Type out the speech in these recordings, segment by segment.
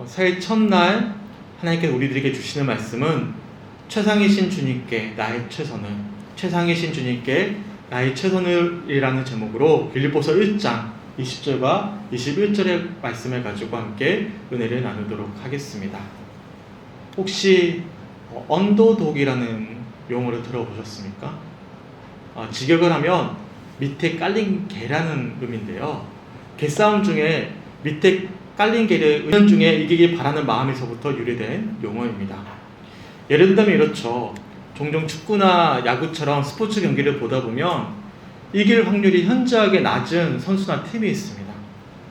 새해 첫날 하나님께서 우리들에게 주시는 말씀은 최상이신 주님께 나의 최선을, 최상이신 주님께 나의 최선을 이라는 제목으로 빌립보서 1장 20절과 21절의 말씀을 가지고 함께 은혜를 나누도록 하겠습니다. 혹시 언더독이라는 용어를 들어보셨습니까? 직역을 하면 밑에 깔린 개라는 의미인데요. 개싸움 중에 밑에 깔린 개를 은연중에 이기길 바라는 마음에서부터 유래된 용어입니다. 예를 들면 이렇죠. 종종 축구나 야구처럼 스포츠 경기를 보다 보면 이길 확률이 현저하게 낮은 선수나 팀이 있습니다.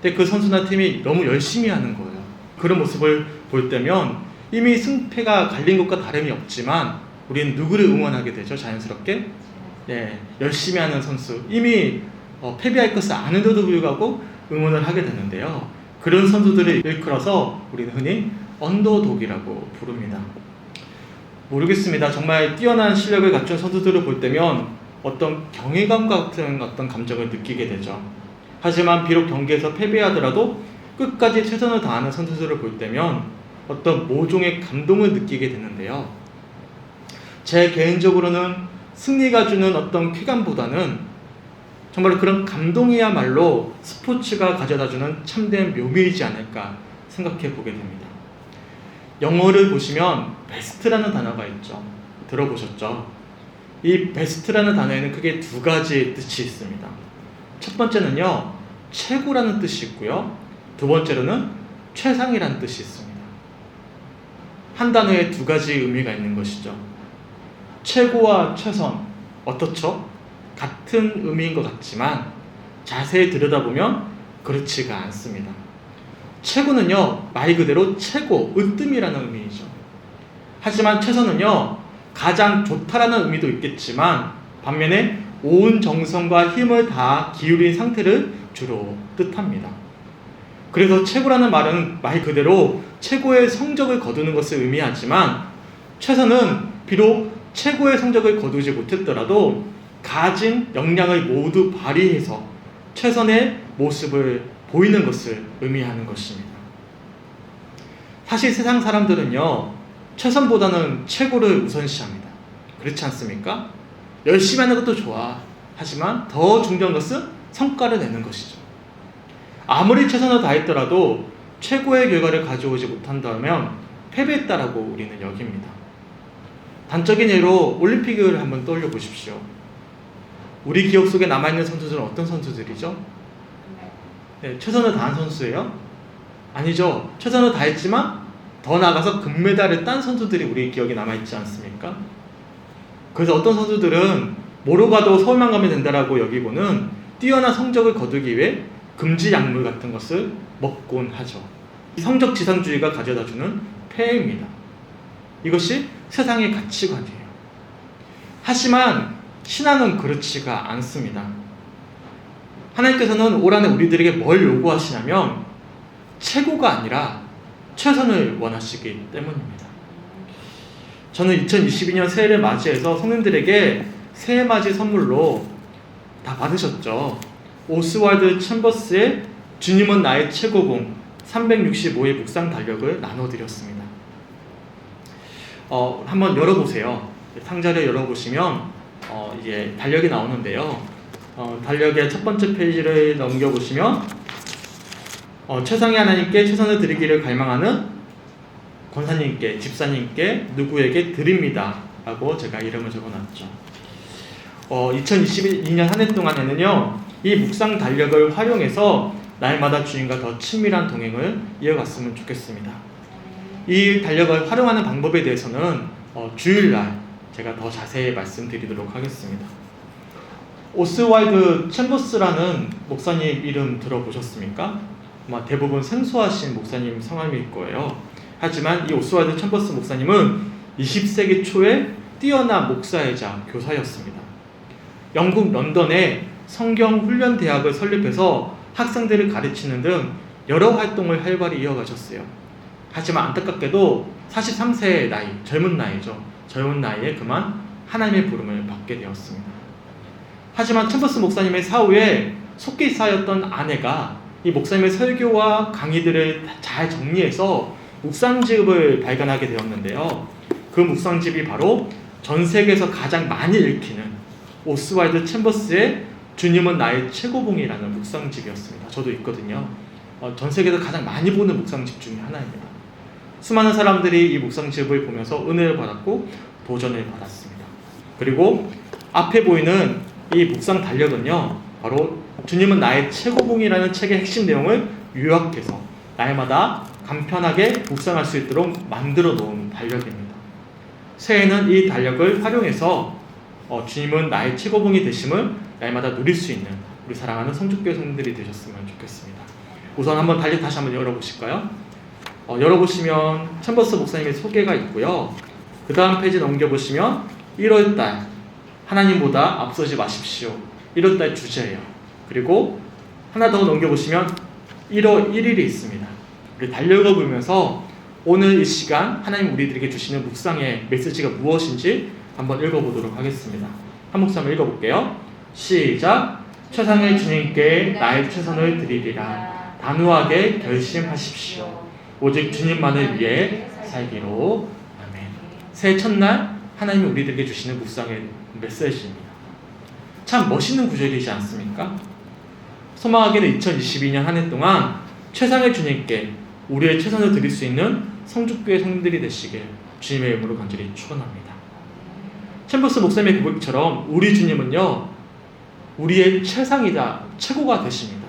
근데 그 선수나 팀이 너무 열심히 하는 거예요. 그런 모습을 볼 때면 이미 승패가 갈린 것과 다름이 없지만 우리는 누구를 응원하게 되죠? 자연스럽게 열심히 하는 선수, 이미 패배할 것을 아는데도 불구하고 응원을 하게 되는데요. 그런 선수들을 일컬어서 우리는 흔히 언더독이라고 부릅니다. 모르겠습니다. 정말 뛰어난 실력을 갖춘 선수들을 볼 때면 어떤 경외감 같은 어떤 감정을 느끼게 되죠. 하지만 비록 경기에서 패배하더라도 끝까지 최선을 다하는 선수들을 볼 때면 어떤 모종의 감동을 느끼게 되는데요. 제 개인적으로는 승리가 주는 어떤 쾌감보다는 정말 그런 감동이야말로 스포츠가 가져다주는 참된 묘미이지 않을까 생각해 보게 됩니다. 영어를 보시면 베스트라는 단어가 있죠. 들어보셨죠? 이 베스트라는 단어에는 크게 두 가지 뜻이 있습니다. 첫 번째는요, 최고라는 뜻이 있고요. 두 번째로는 최상이라는 뜻이 있습니다. 한 단어에 두 가지 의미가 있는 것이죠. 최고와 최선, 어떻죠? 같은 의미인 것 같지만 자세히 들여다보면 그렇지가 않습니다. 최고는요, 말 그대로 최고, 으뜸이라는 의미이죠. 하지만 최선은요, 가장 좋다라는 의미도 있겠지만 반면에 온 정성과 힘을 다 기울인 상태를 주로 뜻합니다. 그래서 최고라는 말은 말 그대로 최고의 성적을 거두는 것을 의미하지만 최선은 비록 최고의 성적을 거두지 못했더라도 가진 역량을 모두 발휘해서 최선의 모습을 보이는 것을 의미하는 것입니다. 사실 세상 사람들은요, 최선보다는 최고를 우선시합니다. 그렇지 않습니까? 열심히 하는 것도 좋아. 하지만 더 중요한 것은 성과를 내는 것이죠. 아무리 최선을 다했더라도 최고의 결과를 가져오지 못한다면 패배했다라고 우리는 여깁니다. 단적인 예로 올림픽을 한번 떠올려 보십시오. 우리 기억 속에 남아있는 선수들은 어떤 선수들이죠? 최선을 다한 선수예요? 아니죠. 최선을 다했지만 더 나아가서 금메달을 딴 선수들이 우리 기억에 남아있지 않습니까? 그래서 어떤 선수들은 뭐로 가도 서울만 가면 된다라고 여기고는 뛰어난 성적을 거두기 위해 금지 약물 같은 것을 먹곤 하죠. 성적 지상주의가 가져다주는 폐해입니다. 이것이 세상의 가치관이에요. 하지만 신앙은 그렇지가 않습니다. 하나님께서는 올 한해 우리들에게 뭘 요구하시냐면 최고가 아니라 최선을 원하시기 때문입니다. 저는 2022년 새해를 맞이해서 성도들에게 새해 맞이 선물로 다 받으셨죠. 오스왈드 챔버스의 주님은 나의 최고봉 365의 묵상 달력을 나눠드렸습니다. 한번 열어보세요. 상자를 열어보시면 이게 달력이 나오는데요. 달력의 첫 번째 페이지를 넘겨보시면 최상의 하나님께 최선을 드리기를 갈망하는 권사님께, 집사님께, 누구에게 드립니다 라고 제가 이름을 적어놨죠. 2022년 한 해 동안에는요, 이 묵상 달력을 활용해서 날마다 주님과 더 친밀한 동행을 이어갔으면 좋겠습니다. 이 달력을 활용하는 방법에 대해서는 주일날 제가 더 자세히 말씀드리도록 하겠습니다. 오스왈드 챔버스라는 목사님 이름 들어보셨습니까? 아마 대부분 생소하신 목사님 성함일 거예요. 하지만 이 오스왈드 챔버스 목사님은 20세기 초에 뛰어난 목사이자 교사였습니다. 영국 런던에 성경 훈련 대학을 설립해서 학생들을 가르치는 등 여러 활동을 활발히 이어가셨어요. 하지만 안타깝게도 43세의 나이, 젊은 나이죠. 젊은 나이에 그만 하나님의 부름을 받게 되었습니다. 하지만 챔버스 목사님의 사후에 속기사였던 아내가 이 목사님의 설교와 강의들을 잘 정리해서 묵상집을 발견하게 되었는데요. 그 묵상집이 바로 전 세계에서 가장 많이 읽히는 오스왈드 챔버스의 주님은 나의 최고봉이라는 묵상집이었습니다. 저도 있거든요. 전 세계에서 가장 많이 보는 묵상집 중에 하나입니다. 수많은 사람들이 이 묵상집을 보면서 은혜를 받았고 도전을 받았습니다. 그리고 앞에 보이는 이 묵상 달력은요, 바로 주님은 나의 최고봉이라는 책의 핵심 내용을 요약해서 날마다 간편하게 묵상할 수 있도록 만들어 놓은 달력입니다. 새해에는 이 달력을 활용해서 주님은 나의 최고봉이 되심을 날마다 누릴 수 있는 우리 사랑하는 성주교회 성도들이 되셨으면 좋겠습니다. 우선 한번 달력 다시 한번 열어보실까요? 열어보시면 챔버스 목사님의 소개가 있고요. 그 다음 페이지 넘겨보시면 1월달 하나님보다 앞서지 마십시오. 1월달 주제예요. 그리고 하나 더 넘겨보시면 1월 1일이 있습니다. 우리 달력을 보면서 오늘 이 시간 하나님 우리들에게 주시는 묵상의 메시지가 무엇인지 한번 읽어보도록 하겠습니다. 한 목소 한번 읽어볼게요. 시작. 최상의 주님께 나의 최선을 드리리라. 단호하게 결심하십시오. 오직 주님만을 위해 살기로. 아멘. 새해 첫날 하나님이 우리들에게 주시는 묵상의 메시지입니다. 참 멋있는 구절이지 않습니까? 소망하기는 2022년 한 해 동안 최상의 주님께 우리의 최선을 드릴 수 있는 성주교회 성도들이 되시길 주님의 이름으로 간절히 축원합니다. 챔버스 목사님의 고백처럼 우리 주님은요, 우리의 최상이다, 최고가 되십니다.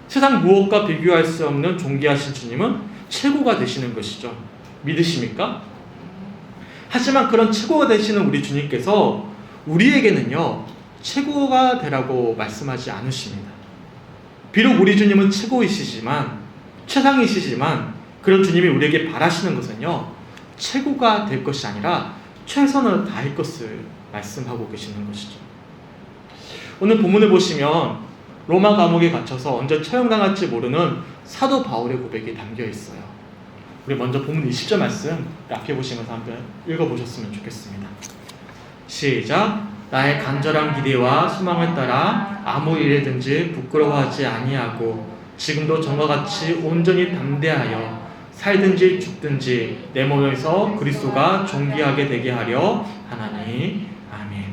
세상 무엇과 비교할 수 없는 존귀하신 주님은 최고가 되시는 것이죠. 믿으십니까? 하지만 그런 최고가 되시는 우리 주님께서 우리에게는요, 최고가 되라고 말씀하지 않으십니다. 비록 우리 주님은 최고이시지만, 최상이시지만 그런 주님이 우리에게 바라시는 것은요, 최고가 될 것이 아니라 최선을 다할 것을 말씀하고 계시는 것이죠. 오늘 본문을 보시면 로마 감옥에 갇혀서 언제 처형당할지 모르는 사도 바울의 고백이 담겨 있어요. 우리 먼저 본문 20절 말씀 앞에 보시면서 한번 읽어보셨으면 좋겠습니다. 시작. 나의 간절한 기대와 소망을 따라 아무 일에든지 부끄러워하지 아니하고 지금도 전과 같이 온전히 담대하여 살든지 죽든지 내 몸에서 그리스도가 존귀하게 되게 하려 하나니. 아멘.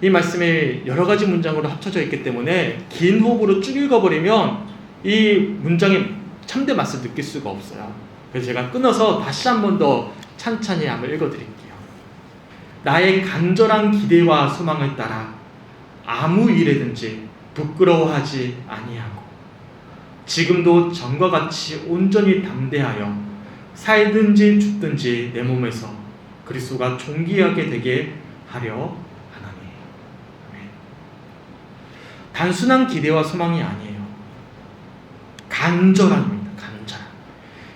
이 말씀이 여러 가지 문장으로 합쳐져 있기 때문에 긴 호흡으로 쭉 읽어버리면 이 문장의 참된 맛을 느낄 수가 없어요. 그래서 제가 끊어서 다시 한 번 더 찬찬히 한번 읽어드릴게요. 나의 간절한 기대와 소망을 따라 아무 일에든지 부끄러워하지 아니하고 지금도 전과 같이 온전히 담대하여 살든지 죽든지 내 몸에서 그리스도가 존귀하게 되게 하려 하나니. 아멘. 단순한 기대와 소망이 아니에요. 간절함입니다.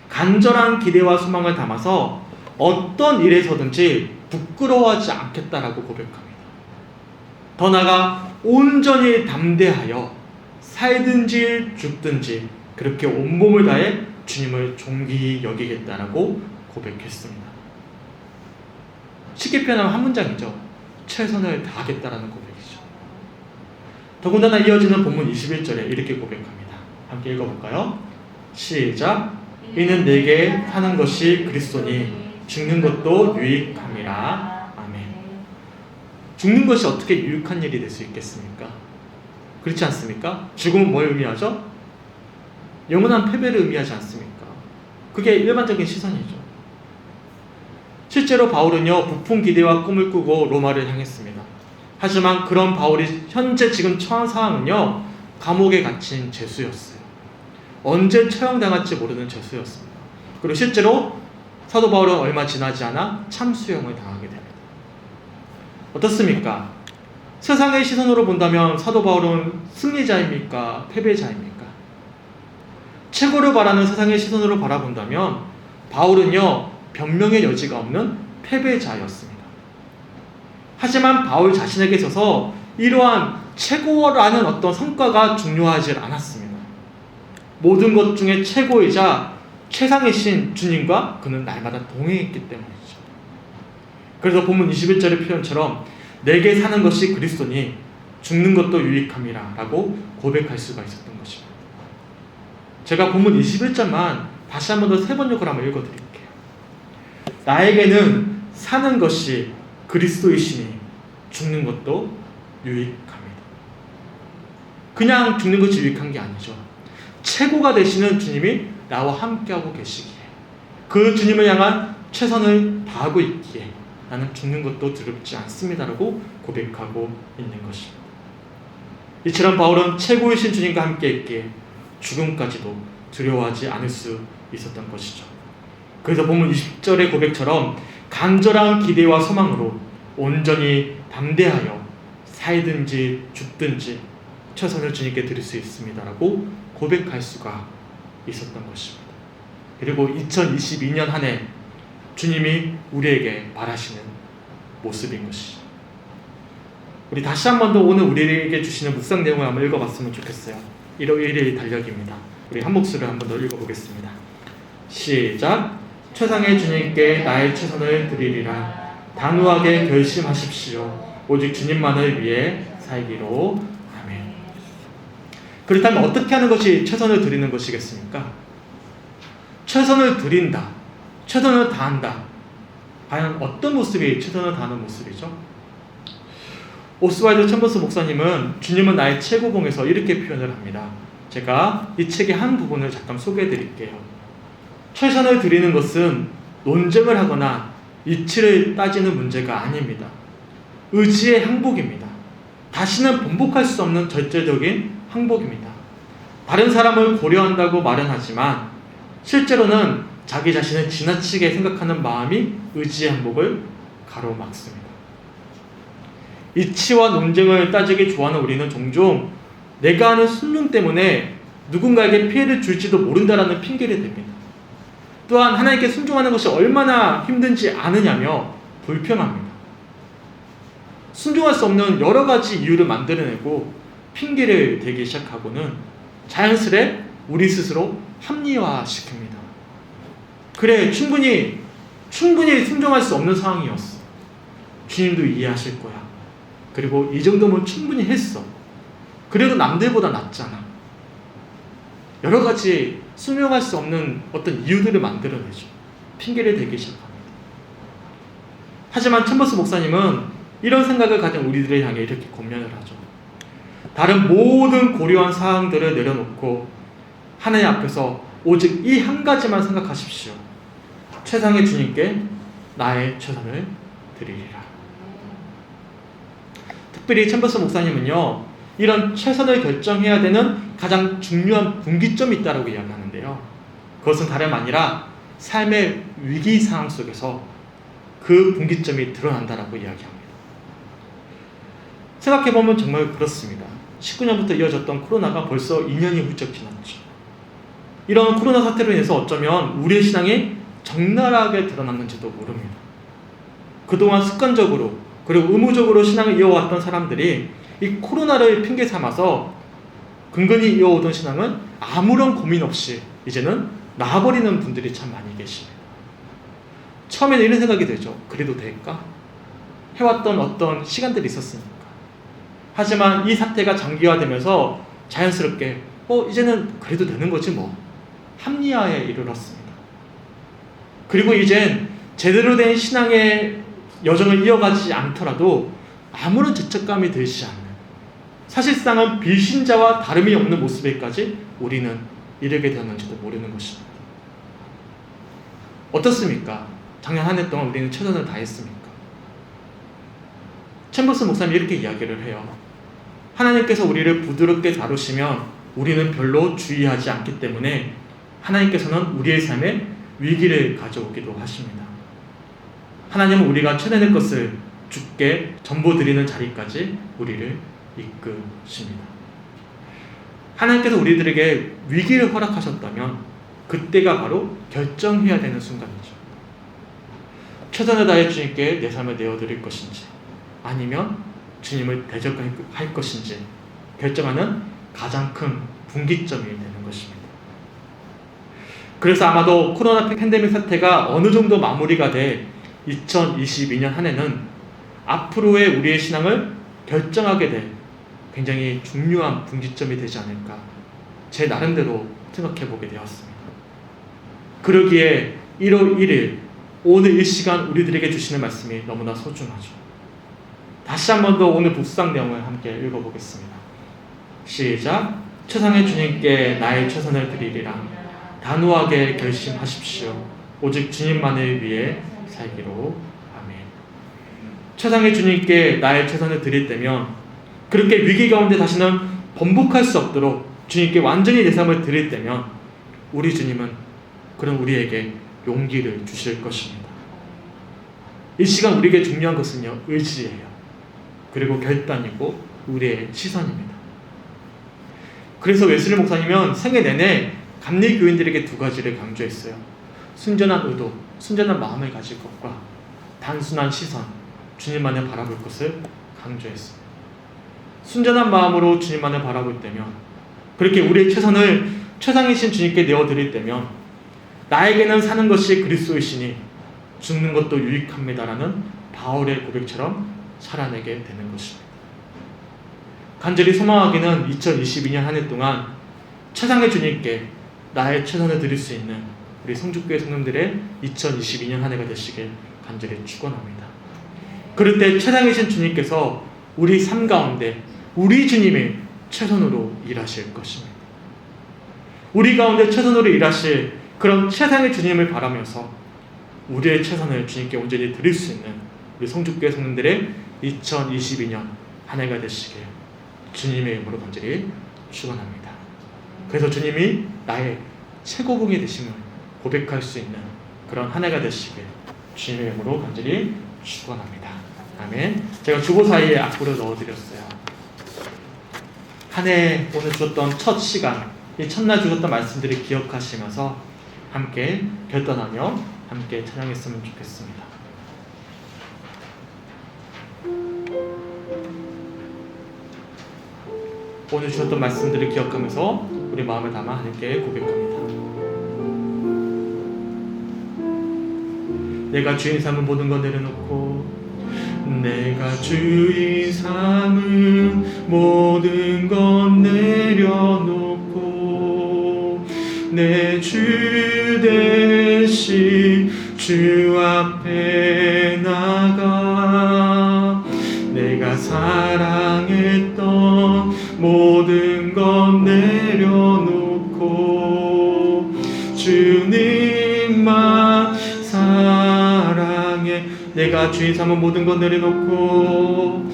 간절한 기대와 소망을 담아서 어떤 일에서든지 부끄러워하지 않겠다라고 고백합니다. 더 나아가 온전히 담대하여 살든지 죽든지 그렇게 온몸을 다해 주님을 존귀히 여기겠다라고 고백했습니다. 쉽게 표현하면 한 문장이죠. 최선을 다하겠다라는 고백이죠. 더군다나 이어지는 본문 21절에 이렇게 고백합니다. 함께 읽어볼까요? 시작. 이는 내게 사는 것이 그리스도니 죽는 것도 유익함이라. 아멘. 죽는 것이 어떻게 유익한 일이 될 수 있겠습니까? 그렇지 않습니까? 죽음은 뭘 의미하죠? 영원한 패배를 의미하지 않습니까? 그게 일반적인 시선이죠. 실제로 바울은요, 부푼 기대와 꿈을 꾸고 로마를 향했습니다. 하지만 그런 바울이 현재 지금 처한 상황은요, 감옥에 갇힌 죄수였어요. 언제 처형당할지 모르는 죄수였습니다. 그리고 실제로 사도 바울은 얼마 지나지 않아 참수형을 당하게 됩니다. 어떻습니까? 세상의 시선으로 본다면 사도 바울은 승리자입니까? 패배자입니까? 최고를 바라는 세상의 시선으로 바라본다면 바울은요, 변명의 여지가 없는 패배자였습니다. 하지만 바울 자신에게 있어서 이러한 최고라는 어떤 성과가 중요하지 않았습니다. 모든 것 중에 최고이자 최상이신 주님과 그는 날마다 동행했기 때문이죠. 그래서 본문 21절의 표현처럼 내게 사는 것이 그리스도니 죽는 것도 유익함이라 라고 고백할 수가 있었던 것입니다. 제가 본문 21절만 다시 한 번 더 3번역을 한번 읽어드릴게요. 나에게는 사는 것이 그리스도이시니 죽는 것도 유익합니다. 그냥 죽는 것이 유익한 게 아니죠. 최고가 되시는 주님이 나와 함께하고 계시기에, 그 주님을 향한 최선을 다하고 있기에 나는 죽는 것도 두렵지 않습니다라고 고백하고 있는 것입니다. 이처럼 바울은 최고이신 주님과 함께 있기에 죽음까지도 두려워하지 않을 수 있었던 것이죠. 그래서 보면 20절의 고백처럼 간절한 기대와 소망으로 온전히 담대하여 살든지 죽든지 최선을 주님께 드릴 수 있습니다라고 고백할 수가 있었던 것입니다. 그리고 2022년 한 해 주님이 우리에게 바라시는 모습인 것이죠. 우리 다시 한 번 더 오늘 우리에게 주시는 묵상 내용을 한번 읽어봤으면 좋겠어요. 일요일의 달력입니다. 우리 한 목소리로 한 번 더 읽어보겠습니다. 시작. 최상의 주님께 나의 최선을 드리리라. 단호하게 결심하십시오. 오직 주님만을 위해 살기로. 아멘. 그렇다면 어떻게 하는 것이 최선을 드리는 것이겠습니까? 최선을 드린다, 최선을 다한다. 과연 어떤 모습이 최선을 다하는 모습이죠? 오스왈드 챔버스 목사님은 주님은 나의 최고봉에서 이렇게 표현을 합니다. 제가 이 책의 한 부분을 잠깐 소개해 드릴게요. 최선을 드리는 것은 논쟁을 하거나 이치를 따지는 문제가 아닙니다. 의지의 항복입니다. 다시는 번복할 수 없는 절대적인 항복입니다. 다른 사람을 고려한다고 말은 하지만 실제로는 자기 자신을 지나치게 생각하는 마음이 의지의 항복을 가로막습니다. 이치와 논쟁을 따지기 좋아하는 우리는 종종 내가 하는 순종 때문에 누군가에게 피해를 줄지도 모른다라는 핑계를 댑니다. 또한 하나님께 순종하는 것이 얼마나 힘든지 아느냐며 불평합니다. 순종할 수 없는 여러 가지 이유를 만들어내고 핑계를 대기 시작하고는 자연스레 우리 스스로 합리화시킵니다. 그래, 충분히 순종할 수 없는 상황이었어. 주님도 이해하실 거야. 그리고 이 정도면 충분히 했어. 그래도 남들보다 낫잖아. 여러 가지 순종할 수 없는 어떤 이유들을 만들어내죠. 핑계를 대기 시작합니다. 하지만 챔버스 목사님은 이런 생각을 가진 우리들을 향해 이렇게 권면을 하죠. 다른 모든 고려한 사항들을 내려놓고 하나님 앞에서 오직 이 한 가지만 생각하십시오. 최상의 주님께 나의 최선을 드리리라. 특별히 챔버스 목사님은요, 이런 최선을 결정해야 되는 가장 중요한 분기점이 있다고 이야기하는데요. 그것은 다름 아니라 삶의 위기 상황 속에서 그 분기점이 드러난다라고 이야기합니다. 생각해보면 정말 그렇습니다. 19년부터 이어졌던 코로나가 벌써 2년이 훌쩍 지났죠. 이런 코로나 사태로 인해서 어쩌면 우리의 신앙이 적나라하게 드러났는지도 모릅니다. 그동안 습관적으로 그리고 의무적으로 신앙을 이어왔던 사람들이 이 코로나를 핑계 삼아서 근근히 이어오던 신앙은 아무런 고민 없이 이제는 놔버리는 분들이 참 많이 계십니다. 처음에는 이런 생각이 들죠. 그래도 될까? 해왔던 어떤 시간들이 있었으니까. 하지만 이 사태가 장기화되면서 자연스럽게 이제는 그래도 되는 거지 뭐. 합리화에 이르렀습니다. 그리고 이젠 제대로 된 신앙의 여정을 이어가지 않더라도 아무런 죄책감이 들지 않는, 사실상은 비신자와 다름이 없는 모습에까지 우리는 이르게 되었는지도 모르는 것입니다. 어떻습니까? 작년 한 해 동안 우리는 최선을 다했습니까? 챔버스 목사님이 이렇게 이야기를 해요. 하나님께서 우리를 부드럽게 다루시면 우리는 별로 주의하지 않기 때문에 하나님께서는 우리의 삶에 위기를 가져오기도 하십니다. 하나님은 우리가 최선의 것을 주께 전보드리는 자리까지 우리를 이끄십니다. 하나님께서 우리들에게 위기를 허락하셨다면 그때가 바로 결정해야 되는 순간이죠. 최선을 다해 주님께 내 삶을 내어드릴 것인지 아니면 주님을 대적할 것인지 결정하는 가장 큰 분기점이 되는 것입니다. 그래서 아마도 코로나 팬데믹 사태가 어느 정도 마무리가 돼 2022년 한 해는 앞으로의 우리의 신앙을 결정하게 될 굉장히 중요한 분기점이 되지 않을까 제 나름대로 생각해 보게 되었습니다. 그러기에 1월 1일 오늘 이 시간 우리들에게 주시는 말씀이 너무나 소중하죠. 다시 한 번 더 오늘 묵상 내용을 함께 읽어보겠습니다. 시작. 최상의 주님께 나의 최선을 드리리라. 단호하게 결심하십시오. 오직 주님만을 위해 살기로. 아멘. 최상의 주님께 나의 최선을 드릴 때면, 그렇게 위기 가운데 다시는 번복할 수 없도록 주님께 완전히 내 삶을 드릴 때면, 우리 주님은 그런 우리에게 용기를 주실 것입니다. 이 시간 우리에게 중요한 것은요, 의지예요. 그리고 결단이고 우리의 시선입니다. 그래서 웨슬리 목사님은 생애 내내 감리 교인들에게 두 가지를 강조했어요. 순전한 의도, 순전한 마음을 가질 것과 단순한 시선, 주님만을 바라볼 것을 강조했어요. 순전한 마음으로 주님만을 바라볼 때면, 그렇게 우리의 최선을 최상이신 주님께 내어드릴 때면, 나에게는 사는 것이 그리스도이시니 죽는 것도 유익합니다라는 바울의 고백처럼 살아내게 되는 것입니다. 간절히 소망하기는 2022년 한 해 동안 최상의 주님께 나의 최선을 드릴 수 있는 우리 성주교회 성도들의 2022년 한 해가 되시길 간절히 축원합니다. 그럴 때 최상이신 주님께서 우리 삶 가운데 우리 주님이 최선으로 일하실 것입니다. 우리 가운데 최선으로 일하실 그런 최상의 주님을 바라면서 우리의 최선을 주님께 온전히 드릴 수 있는 우리 성주교회 성도들의 2022년 한 해가 되시길 주님의 이름으로 간절히 축원합니다. 그래서 주님이 나의 최고봉이 되심을 고백할 수 있는 그런 한 해가 되시길 주님의 이름으로 간절히 축원합니다. 아멘. 제가 주보 사이에 악보를 넣어드렸어요. 한 해 오늘 주었던 첫 시간, 이 첫날 주셨던 말씀들을 기억하시면서 함께 결단하며 함께 찬양했으면 좋겠습니다. 오늘 주셨던 말씀들을 기억하면서 우리 마음을 담아 하나님께 고백합니다. 내가 주인 삼은 모든 것 내려놓고, 내가 주인 삼은 모든 것 내려놓고, 내 주 대신 주 앞에 나가, 내가 사랑했던 모든 것 내려놓고 주님만 사랑해. 내가 주인 삼은 모든 것 내려놓고,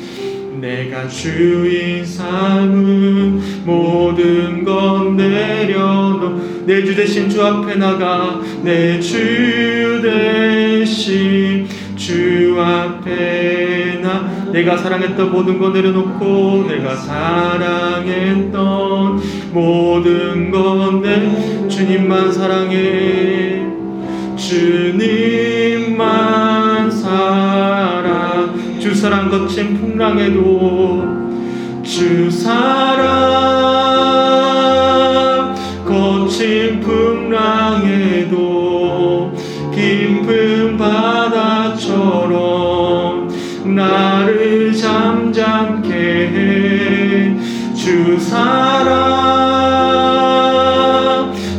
내가 주인 삼은 모든 것 내려놓고, 내 주 대신 주 앞에 나가, 내 주 대신 주 앞에 나, 내가 사랑했던 모든 것 내려놓고, 내가 사랑했던 모든 것 주님만 사랑해. 주님만 사랑. 주 사랑 거친 풍랑에도, 주 사랑 거친 풍랑에도 깊은 바다처럼 나를 잠잠케 해. 주 사랑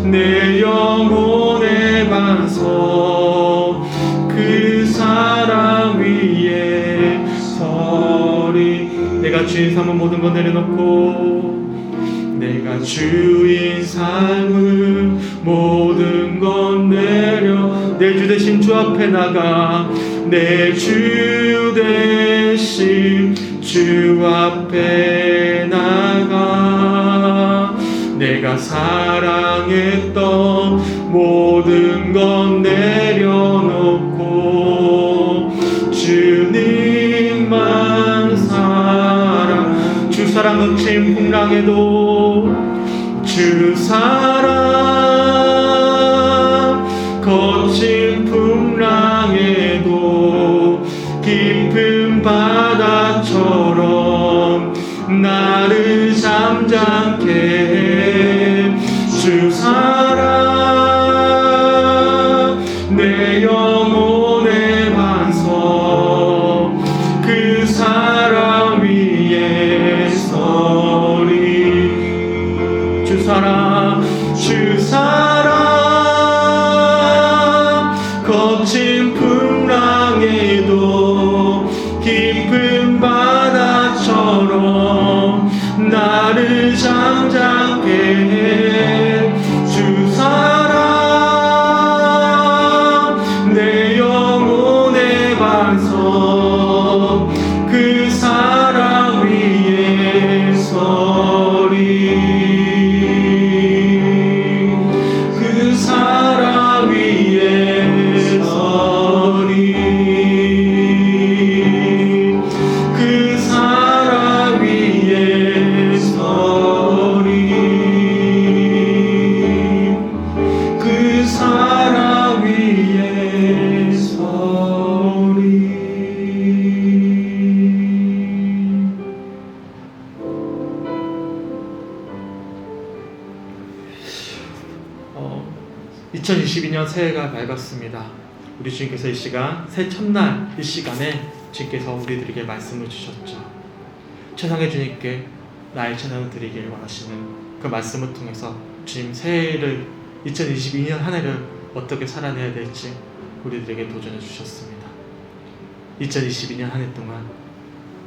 내 영혼의 반석, 그 사랑 위에 서리. 내가 주인 삼은 모든 것 내려놓고, 내가 주인 삼은 모든 것 내 주 대신 주 앞에 나가, 내 주 대신 주 앞에 나가, 내가 사랑했던 모든 것 내려놓고 주님만 사랑. 주 사랑 거친 풍랑에도, 주 사랑 거친 풍랑에도 깊은 바다처럼 나를 잠잠케 해. 주 사랑 내 영혼의 반석, 그 사랑 위에 서리. 주 사랑, 주 사랑 나를 잠잠케 해 주사랑 내 영혼의 반석 그 사랑 위에 서리 그 사랑 위에 서리 그 사랑 위에 서리 그 사랑 위에 서리 2022년 새해가 밝았습니다. 우리 주님께서 이 시간 새 첫날 이 시간에 주님께서 우리들에게 말씀을 주셨죠. 최상의 주님께 나의 찬양을 드리길 원하시는 그 말씀을 통해서 주님 새해를 2022년 한 해를 어떻게 살아내야 될지 우리들에게 도전해 주셨습니다. 2022년 한 해 동안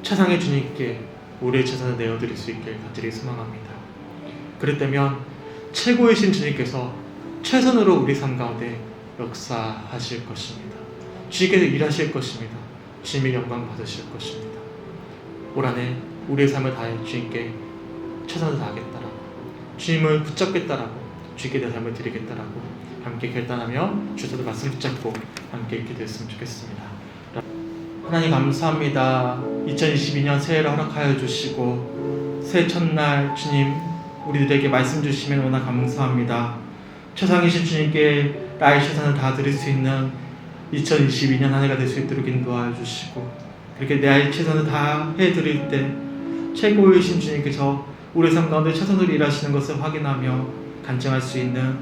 최상의 주님께 우리의 최선을 내어드릴 수 있길 간절히 소망합니다. 그랬다면 최고이신 주님께서 최선으로 우리 삶 가운데 역사하실 것입니다. 주님께서 일하실 것입니다. 주님의 영광 받으실 것입니다. 올 한 해 우리의 삶을 다해 주님께 최선을 다하겠다라고, 주님을 붙잡겠다라고, 주님께 내 삶을 드리겠다라고 함께 결단하며 주님의 말씀 붙잡고 함께 기도했으면 좋겠습니다. 하나님 감사합니다. 2022년 새해를 허락하여 주시고 새해 첫날 주님 우리들에게 말씀 주시면 너무나 감사합니다. 최상이신 주님께 나의 최선을 다 드릴 수 있는 2022년 한 해가 될 수 있도록 인도하여 주시고, 그렇게 나의 최선을 다 해드릴 때 최고이신 주님께서 우리 삶 가운데 최선으로 일하시는 것을 확인하며 간증할 수 있는,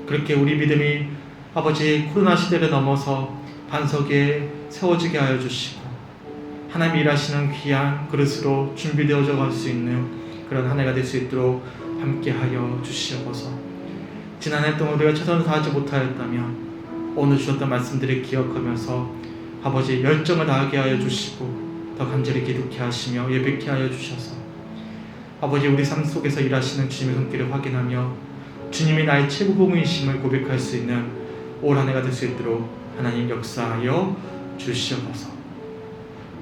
그렇게 우리 믿음이 아버지 코로나 시대를 넘어서 반석에 세워지게 하여 주시고 하나님이 일하시는 귀한 그릇으로 준비되어져 갈 수 있는 그런 한 해가 될 수 있도록 함께하여 주시옵소서. 지난 해 동안 우리가 최선을 다하지 못하였다면 오늘 주셨던 말씀들을 기억하면서 아버지 열정을 다하게 하여 주시고 더 간절히 기도케 하시며 예배케 하여 주셔서 아버지 우리 삶 속에서 일하시는 주님의 손길을 확인하며 주님이 나의 최고봉이심을 고백할 수 있는 올 한 해가 될 수 있도록 하나님 역사하여 주시옵소서.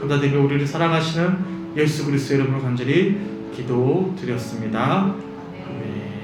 감사드리며 우리를 사랑하시는 예수 그리스도의 이름으로 간절히 기도드렸습니다. 아멘.